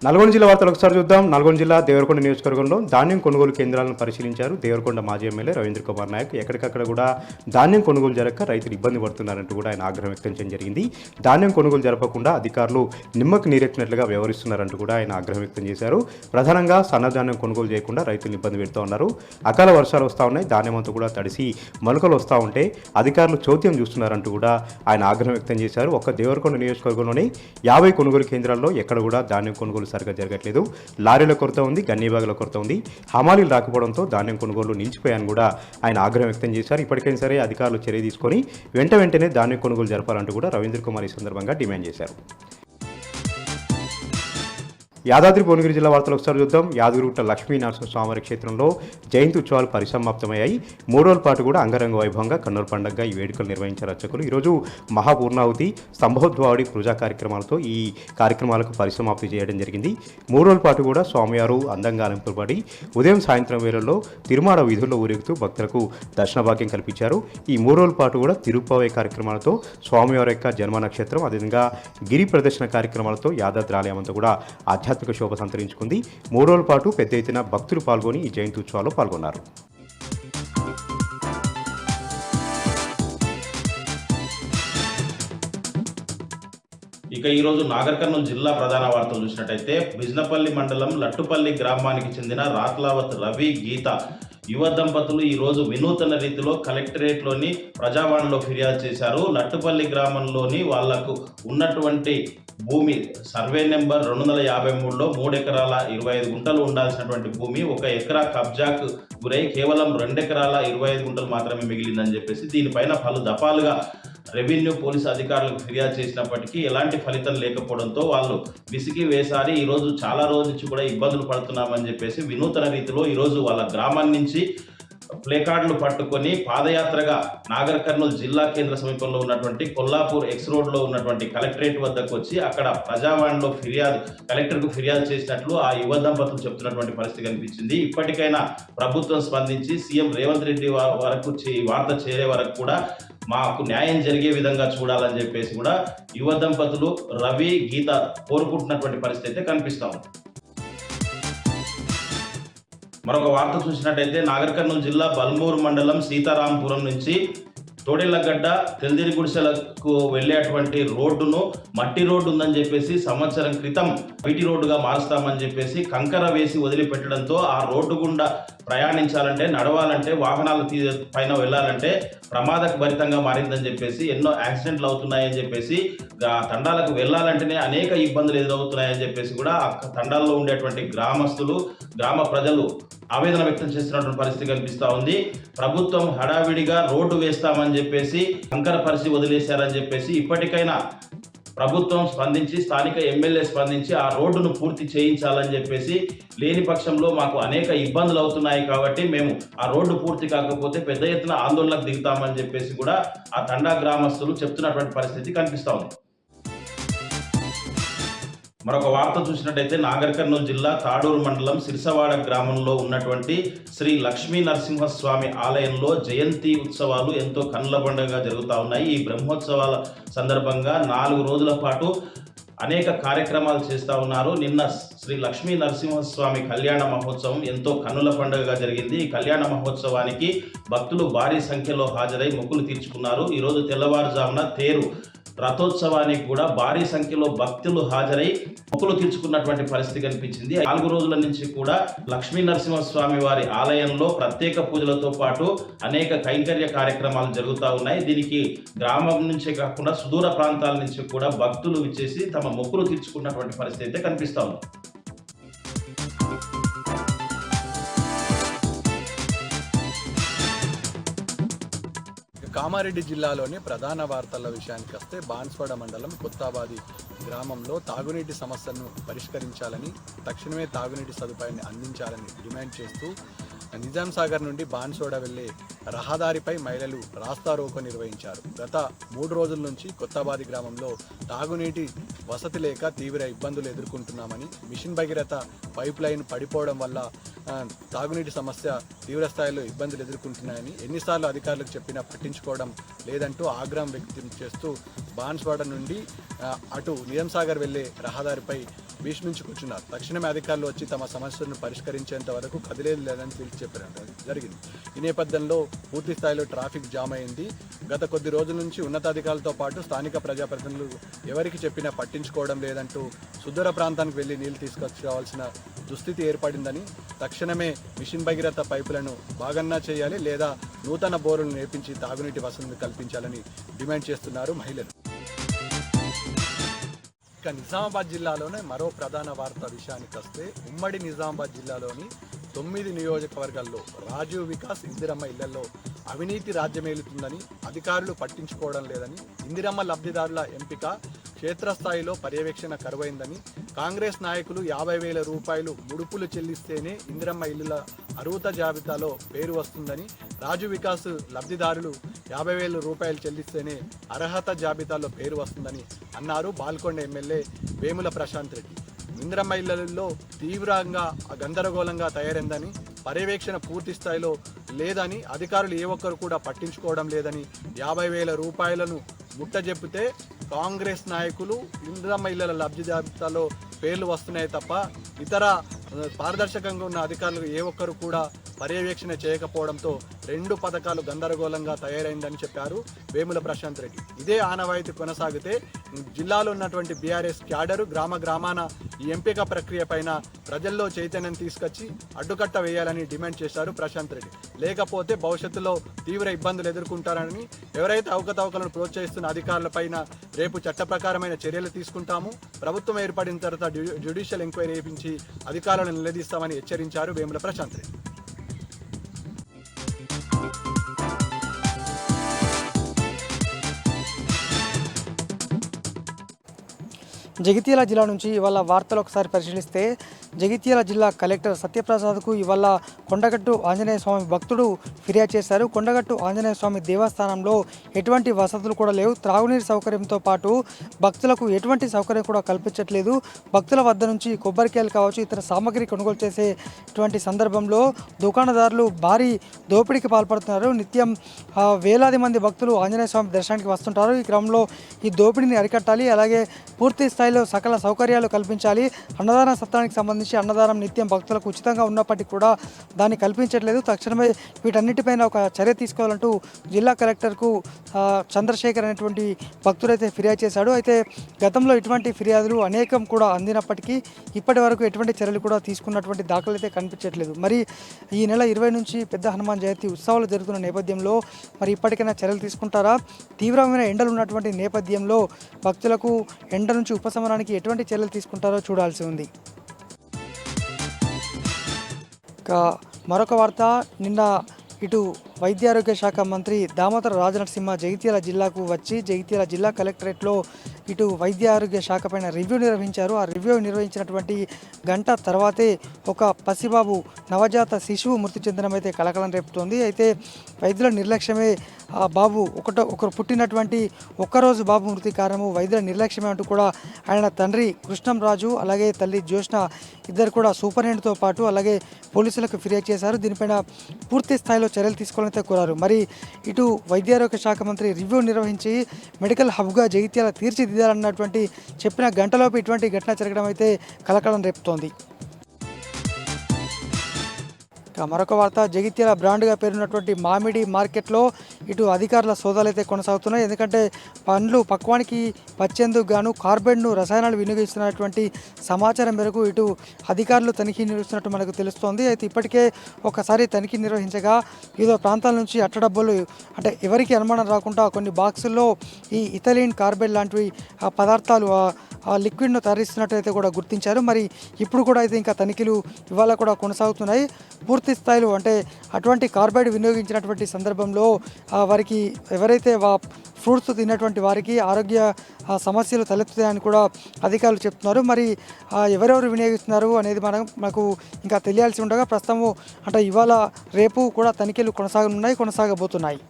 నల్గొండ జిల్లా వార్తలు ఒకసారి చూద్దాం. నల్గొండ జిల్లా దేవరకొండ నియోజకవర్గంలో ధాన్యం కొనుగోలు కేంద్రాలను పరిశీలించారు దేవరకొండ మాజీ ఎమ్మెల్యే రవీంద్ర కుమార్ నాయక్. ఎక్కడికక్కడ కూడా ధాన్యం కొనుగోలు జరగక రైతులు ఇబ్బంది పడుతున్నారంటూ కూడా ఆయన ఆగ్రహం వ్యక్తం చేయడం జరిగింది. ధాన్యం కొనుగోలు జరపకుండా అధికారులు నిమ్మకు నీరెత్తినట్లుగా వ్యవహరిస్తున్నారంటూ కూడా ఆయన ఆగ్రహం వ్యక్తం చేశారు. ప్రధానంగా సన్నధాన్యం కొనుగోలు చేయకుండా రైతులు ఇబ్బంది పెడుతూ ఉన్నారు. అకాల వర్షాలు వస్తూ ఉన్నాయి, ధాన్యం అంతా కూడా తడిసి మొలకలు వస్తూ ఉంటే అధికారులు చౌత్యం చూస్తున్నారంటూ కూడా ఆయన ఆగ్రహం వ్యక్తం చేశారు. ఒక్క దేవరకొండ నియోజకవర్గంలోని 50 కొనుగోలు కేంద్రాల్లో ఎక్కడ కూడా ధాన్యం కొనుగోలు సరిగ్గా జరగట్లేదు. లారీల కొరత ఉంది, గన్నీబాగుల కొరత ఉంది, హమాలీలు రాకపోవడంతో ధాన్యం కొనుగోలు నిలిచిపోయాయని కూడా ఆయన ఆగ్రహం వ్యక్తం చేశారు. ఇప్పటికైనా సరే అధికారులు చర్య తీసుకొని వెంటనే ధాన్యం కొనుగోలు జరపాలంటూ కూడా రవీంద్ర కుమార్ ఈ సందర్భంగా డిమాండ్ చేశారు. యాదాద్రి భువనగిరి జిల్లా వార్తలు ఒకసారి చూద్దాం. యాదగిరిగుట్ట లక్ష్మీ నరసింహస్వామివారి క్షేత్రంలో జయంతి ఉత్సవాలు పరిసమాప్తమయ్యాయి. 3 రోజుల పాటు కూడా అంగరంగ వైభవంగా కన్నుల పండుగగా ఈ వేడుకలు నిర్వహించారు అర్చకులు. ఈరోజు మహాపూర్ణాహుతి, స్తంభోద్వాడి పూజా కార్యక్రమాలతో ఈ కార్యక్రమాలకు పరిసమాప్తి చేయడం జరిగింది. 3 రోజుల పాటు కూడా స్వామివారు అందంగా అలంకరింపబడి ఉదయం సాయంత్రం వేళల్లో తిరుమాడ వీధుల్లో ఊరేగుతూ భక్తులకు దర్శన భాగ్యం కల్పించారు. ఈ 3 రోజుల పాటు కూడా తిరుపవై కార్యక్రమాలతో స్వామివారి యొక్క జన్మ నక్షత్రం, అదేవిధంగా గిరి ప్రదర్శన కార్యక్రమాలతో యాదాద్రి ఆలయం అంతా కూడా ఆధ్యాత్మిక శోభ సంతరించుకుంది. 3 రోజుల పాటు పెద్ద ఎత్తున భక్తులు పాల్గొని ఈ జయంతి ఉత్సవాల్లో పాల్గొన్నారు. ఇక ఈరోజు నాగర్ కర్నూలు జిల్లా ప్రధాన వార్తలు చూసినట్టయితే బిజ్నపల్లి మండలం లట్టుపల్లి గ్రామానికి చెందిన రాత్లావత్ రవి గీత యువ దంపతులు ఈరోజు వినూతన రీతిలో కలెక్టరేట్లోని ప్రజావాణిలో ఫిర్యాదు చేశారు. లట్టుపల్లి గ్రామంలోని వాళ్లకు ఉన్నటువంటి భూమి సర్వే నెంబర్ 253లో 3 ఎకరాల 25 గుంటలు ఉండాల్సినటువంటి భూమి 1 ఎకరా కబ్జాకు గురై కేవలం 2 ఎకరాల 25 గుంటలు మాత్రమే మిగిలిందని చెప్పేసి దీనిపైన పలు దఫాలుగా రెవెన్యూ పోలీసు అధికారులకు ఫిర్యాదు చేసినప్పటికీ ఎలాంటి ఫలితం లేకపోవడంతో వాళ్ళు విసిగి వేసారి ఈరోజు చాలా రోజుల నుంచి కూడా ఇబ్బందులు పడుతున్నామని చెప్పేసి వినూతన రీతిలో ఈరోజు వాళ్ళ గ్రామం నుంచి ప్లేకార్డులు పట్టుకొని పాదయాత్రగా నాగర్ కర్నూలు జిల్లా కేంద్ర సమీపంలో ఉన్నటువంటి కొల్లాపూర్ ఎక్స్ రోడ్లో ఉన్నటువంటి కలెక్టరేట్ వద్దకు వచ్చి అక్కడ ప్రజావాణిలో కలెక్టర్కు ఫిర్యాదు చేసినట్లు ఆ యువ దంపతులు చెప్తున్నటువంటి పరిస్థితి కనిపించింది. ఇప్పటికైనా ప్రభుత్వం స్పందించి సీఎం రేవంత్ రెడ్డి వరకు వార్త చేరే వరకు కూడా మాకు న్యాయం జరిగే విధంగా చూడాలని చెప్పేసి కూడా యువ దంపతులు రవి గీత కోరుకుంటున్నటువంటి పరిస్థితి అయితే కనిపిస్తా ఉంది. మరొక వార్త చూసినట్టయితే నాగర్ కర్నూలు జిల్లా బల్మూరు మండలం సీతారాంపురం నుంచి తోడేళ్లగడ్డ తెల్దిరి గుడిసెలకు వెళ్ళేటువంటి రోడ్డును మట్టి రోడ్డు ఉందని చెప్పేసి సంవత్సరం క్రితం బీటీ రోడ్డుగా మారుస్తామని చెప్పేసి కంకర వేసి వదిలిపెట్టడంతో ఆ రోడ్డు గుండా ప్రయాణించాలంటే, నడవాలంటే, వాహనాల పైన వెళ్ళాలంటే ప్రమాదభరితంగా మారిందని చెప్పేసి ఎన్నో యాక్సిడెంట్లు అవుతున్నాయని చెప్పేసి తండాలకు వెళ్ళాలంటేనే అనేక ఇబ్బందులు ఎదురవుతున్నాయని చెప్పేసి కూడా ఆ తండాల్లో ఉండేటువంటి గ్రామస్తులు, గ్రామ ప్రజలు ఆవేదన వ్యక్తం చేస్తున్నటువంటి పరిస్థితి కనిపిస్తూ ఉంది. ప్రభుత్వం హడావిడిగా రోడ్డు వేస్తామని చెప్పేసి కంకర పరిచి వదిలేశారని చెప్పేసి ఇప్పటికైనా ప్రభుత్వం స్పందించి, స్థానిక ఎమ్మెల్యే స్పందించి ఆ రోడ్డును పూర్తి చేయించాలని చెప్పేసి, లేని పక్షంలో మాకు అనేక ఇబ్బందులు అవుతున్నాయి కాబట్టి మేము ఆ రోడ్డు పూర్తి కాకపోతే పెద్ద ఎత్తున ఆందోళనకు దిగుతామని చెప్పేసి కూడా ఆ తండా గ్రామస్తులు చెప్తున్నటువంటి పరిస్థితి కనిపిస్తూ ఉంది. మరొక వార్త చూసినట్టయితే నాగర్ కర్నూలు జిల్లా తాడూరు మండలం సిరిసవాడ గ్రామంలో ఉన్నటువంటి శ్రీ లక్ష్మీ నరసింహస్వామి ఆలయంలో జయంతి ఉత్సవాలు ఎంతో కన్నుల పండుగగా జరుగుతూ ఉన్నాయి. ఈ బ్రహ్మోత్సవాల సందర్భంగా 4 రోజుల పాటు అనేక కార్యక్రమాలు చేస్తూ ఉన్నారు. నిన్న శ్రీ లక్ష్మీ నరసింహస్వామి కళ్యాణ మహోత్సవం ఎంతో కన్నుల పండుగగా జరిగింది. ఈ కళ్యాణ మహోత్సవానికి భక్తులు భారీ సంఖ్యలో హాజరై మొక్కులు తీర్చుకున్నారు. ఈరోజు తెల్లవారుజామున తేరు రథోత్సవానికి కూడా భారీ సంఖ్యలో భక్తులు హాజరై మొక్కులు తీర్చుకున్నటువంటి పరిస్థితి కనిపించింది. 4 రోజుల నుంచి కూడా లక్ష్మీ నరసింహస్వామి వారి ఆలయంలో ప్రత్యేక పూజలతో పాటు అనేక కైంకర్య కార్యక్రమాలు జరుగుతూ ఉన్నాయి. దీనికి గ్రామం నుంచే కాకుండా సుదూర ప్రాంతాల నుంచి కూడా భక్తులు విచ్చేసి తమ మొక్కులు తీర్చుకున్నటువంటి పరిస్థితి అయితే కనిపిస్తూ ఉంది. కామారెడ్డి జిల్లాలోని ప్రధాన వార్తల విషయానికి వస్తే బాన్స్వాడ మండలం కొత్తాబాది గ్రామంలో తాగునీటి సమస్యను పరిష్కరించాలని, తక్షణమే తాగునీటి సదుపాయాన్ని అందించాలని డిమాండ్ చేస్తూ నిజాం సాగర్ నుండి బాన్స్వాడ వెళ్లే రహదారిపై మహిళలు రాస్తారోకో నిర్వహించారు. గత 3 రోజుల నుంచి కొత్తబాది గ్రామంలో తాగునీటి వసతి లేక తీవ్ర ఇబ్బందులు ఎదుర్కొంటున్నామని, మిషన్ భగీరథ పైప్ లైన్ పడిపోవడం వల్ల తాగునీటి సమస్య తీవ్ర స్థాయిలో ఇబ్బందులు ఎదుర్కొంటున్నాయని, ఎన్నిసార్లు అధికారులకు చెప్పినా పట్టించుకోవడం లేదంటూ ఆగ్రహం వ్యక్తం చేస్తూ బాన్స్వాడ నుండి అటు నిజాంసాగర్ వెళ్లే రహదారిపై భీష్మించి కూర్చున్నారు. తక్షణమే అధికారులు వచ్చి తమ సమస్యలను పరిష్కరించేంత వరకు కదిలేదు లేదని తేల్చి చెప్పడం జరిగింది. ఈ నేపథ్యంలో పూర్తి స్థాయిలో ట్రాఫిక్ జామ్ అయింది. గత కొద్ది రోజుల నుంచి ఉన్నతాధికారులతో పాటు స్థానిక ప్రజాప్రతినిధులు ఎవరికి చెప్పినా పట్టించుకోవడం లేదంటూ సుదూర ప్రాంతానికి వెళ్లి నీళ్లు తీసుకొచ్చుకోవాల్సిన దుస్థితి ఏర్పడిందని, తక్షణమే మిషన్ భగీరథ పైపులను బాగన్నా చేయాలి లేదా నూతన బోరులను నేర్పించి తాగునీటి వసతిని కల్పించాలని డిమాండ్ చేస్తున్నారు మహిళలు. ఇక నిజామాబాద్ జిల్లాలోనే మరో ప్రధాన వార్త విషయానికి వస్తే, ఉమ్మడి నిజామాబాద్ జిల్లాలోని 9 నియోజకవర్గాల్లో రాజీవ్ వికాస్ ఇందిరమ్మ ఇళ్లలో అవినీతి రాజ్యమేలుతుందని, అధికారులు పట్టించుకోవడం లేదని, ఇందిరమ్మ లబ్ధిదారుల ఎంపిక క్షేత్రస్థాయిలో పర్యవేక్షణ కరువైందని, కాంగ్రెస్ నాయకులు 50,000 రూపాయలు ముడుపులు చెల్లిస్తేనే ఇందిరమ్మ ఇల్లుల అర్హత జాబితాలో పేరు వస్తుందని, రాజు వికాస్ లబ్ధిదారులు 50,000 రూపాయలు చెల్లిస్తేనే అర్హత జాబితాలో పేరు వస్తుందని అన్నారు బాల్కొండ ఎమ్మెల్యే వేముల ప్రశాంత్ రెడ్డి. ఇందిరమ్మ ఇళ్లలో తీవ్రంగా గందరగోళంగా తయారైందని, పర్యవేక్షణ పూర్తి స్థాయిలో లేదని, అధికారులు ఏ ఒక్కరు కూడా పట్టించుకోవడం లేదని, 50,000 రూపాయలను ముట్టజెప్పితే కాంగ్రెస్ నాయకులు ఇందిరమ్మ ఇళ్ల లబ్ధి జాబితాలో పేర్లు వస్తున్నాయి తప్ప ఇతర పారదర్శకంగా ఉన్న అధికారులు ఏ ఒక్కరు కూడా పర్యవేక్షణ చేయకపోవడంతో 2 పథకాలు గందరగోళంగా తయారైందని చెప్పారు వేముల ప్రశాంత్ రెడ్డి. ఇదే ఆనవాయితీ కొనసాగితే జిల్లాలో ఉన్నటువంటి బీఆర్ఎస్ క్యాడరు గ్రామాన ఈ ఎంపిక ప్రక్రియ పైన ప్రజల్లో చైతన్యం తీసుకొచ్చి అడ్డుకట్ట వేయాలని డిమాండ్ చేశారు ప్రశాంత్ రెడ్డి. లేకపోతే భవిష్యత్తులో తీవ్ర ఇబ్బందులు ఎదుర్కొంటారని, ఎవరైతే అవకతవకలను ప్రోత్సహిస్తున్న అధికారులపైన రేపు చట్టప్రకారమైన చర్యలు తీసుకుంటాము, ప్రభుత్వం ఏర్పడిన తర్వాత జ్యుడిషియల్ ఎంక్వైరీ చేయించి అధికారులను నిలదీస్తామని హెచ్చరించారు వేముల ప్రశాంత్ రెడ్డి. జగిత్యాల జిల్లా నుంచి ఇవాళ వార్తలు ఒకసారి పరిశీలిస్తే, జగిత్యాల జిల్లా కలెక్టర్ సత్యప్రసాద్కు ఇవాళ కొండగట్టు ఆంజనేయ స్వామి భక్తుడు ఫిర్యాదు చేశారు. కొండగట్టు ఆంజనేయ స్వామి దేవస్థానంలో ఎటువంటి వసతులు కూడా లేవు, త్రాగునీరు సౌకర్యంతో పాటు భక్తులకు ఎటువంటి సౌకర్యం కూడా కల్పించట్లేదు. భక్తుల వద్ద నుంచి కొబ్బరికాయలు కావచ్చు, ఇతర సామాగ్రి కొనుగోలు చేసేటువంటి సందర్భంలో దుకాణదారులు భారీ దోపిడీకి పాల్పడుతున్నారు. నిత్యం వేలాది మంది భక్తులు ఆంజనేయ స్వామి దర్శనానికి వస్తుంటారు. ఈ క్రమంలో ఈ దోపిడీని అరికట్టాలి, అలాగే పూర్తి స్థాయిలో సకల సౌకర్యాలు కల్పించాలి. అన్నదాన సత్రానికి సంబంధించి అన్నదానం నిత్యం భక్తులకు ఉచితంగా ఉన్నప్పటికీ కూడా దాన్ని కల్పించట్లేదు. తక్షణమే వీటన్నిటిపైన ఒక చర్య తీసుకోవాలంటూ జిల్లా కలెక్టర్కు చంద్రశేఖర్ అనేటువంటి భక్తుడైతే ఫిర్యాదు చేశాడు. అయితే గతంలో ఇటువంటి ఫిర్యాదులు అనేకం కూడా అందినప్పటికీ ఇప్పటి వరకు ఎటువంటి చర్యలు కూడా తీసుకున్నటువంటి దాఖలు అయితే కనిపించట్లేదు. మరి ఈ నెల 20 నుంచి పెద్ద హనుమాన్ జయంతి ఉత్సవాలు జరుగుతున్న నేపథ్యంలో మరి ఇప్పటికైనా చర్యలు తీసుకుంటారా? తీవ్రమైన ఎండలు ఉన్నటువంటి నేపథ్యంలో భక్తులకు ఎండ నుంచి ఉపశమనానికి ఎటువంటి చర్యలు తీసుకుంటారో చూడాల్సి ఉంది. మరొక వార్త, నిన్న ఇటు వైద్యారోగ్య శాఖ మంత్రి దామోదర రాజనరసింహ జగిత్యాల జిల్లాకు వచ్చి జగిత్యాల జిల్లా కలెక్టరేట్లో ఇటు వైద్య ఆరోగ్య శాఖ పైన రివ్యూ నిర్వహించారు. ఆ రివ్యూ నిర్వహించినటువంటి గంట తర్వాతే ఒక పసిబాబు నవజాత శిశువు మృతి చెందడం అయితే కలకలం రేపుతోంది. అయితే వైద్యుల నిర్లక్ష్యమే ఆ బాబు ఒకరు పుట్టినటువంటి ఒక్కరోజు బాబు మృతి కారణము వైద్యుల నిర్లక్ష్యమే అంటూ కూడా ఆయన తండ్రి కృష్ణంరాజు అలాగే తల్లి జ్యోష్ణ ఇద్దరు కూడా సూపరింటెండెంట్తో పాటు అలాగే పోలీసులకు ఫిర్యాదు చేశారు. దీనిపైన పూర్తి స్థాయిలో చర్యలు తీసుకోవాలని కోరారు. మరి ఇటు వైద్యారోగ్య శాఖ మంత్రి రివ్యూ నిర్వహించి మెడికల్ హబ్గా జగిత్యాల తీర్చిదిద్దాలన్నటువంటి చెప్పిన గంటలోపు ఇటువంటి ఘటన జరగడం అయితే కలకలం రేపుతోంది. మరొక వార్త, జగిత్యాల బ్రాండ్గా పేరున్నటువంటి మామిడి మార్కెట్లో ఇటు అధికారుల సోదాలు అయితే కొనసాగుతున్నాయి. ఎందుకంటే పండ్లు పక్వానికి వచ్చేందుకు గాను కార్బైడ్ను రసాయనాలు వినియోగిస్తున్నటువంటి సమాచారం మేరకు ఇటు అధికారులు తనిఖీ నిర్వహిస్తున్నట్టు మనకు తెలుస్తోంది. అయితే ఇప్పటికే ఒకసారి తనిఖీ నిర్వహించగా వివిధ ప్రాంతాల నుంచి అట్టడబ్బులు అంటే ఎవరికి అనుమానం రాకుండా కొన్ని బాక్సుల్లో ఈ ఇథిలీన్ కార్బైడ్ లాంటివి పదార్థాలు ఆ లిక్విడ్ను తయారిస్తున్నట్టయితే కూడా గుర్తించారు. మరి ఇప్పుడు కూడా అయితే ఇంకా తనిఖీలు ఇవాళ కూడా కొనసాగుతున్నాయి. పూర్తి స్థాయిలో అంటే అటువంటి కార్బైడ్ వినియోగించినటువంటి సందర్భంలో వారికి ఎవరైతే ఫ్రూట్స్ తిన్నటువంటి వారికి ఆరోగ్య సమస్యలు తలెత్తుతాయని కూడా అధికారులు చెప్తున్నారు. మరి ఎవరెవరు వినియోగిస్తున్నారు అనేది మనకు ఇంకా తెలియాల్సి ఉండగా ప్రస్తుతము అంటే ఇవాళ రేపు కూడా తనిఖీలు కొనసాగబోతున్నాయి.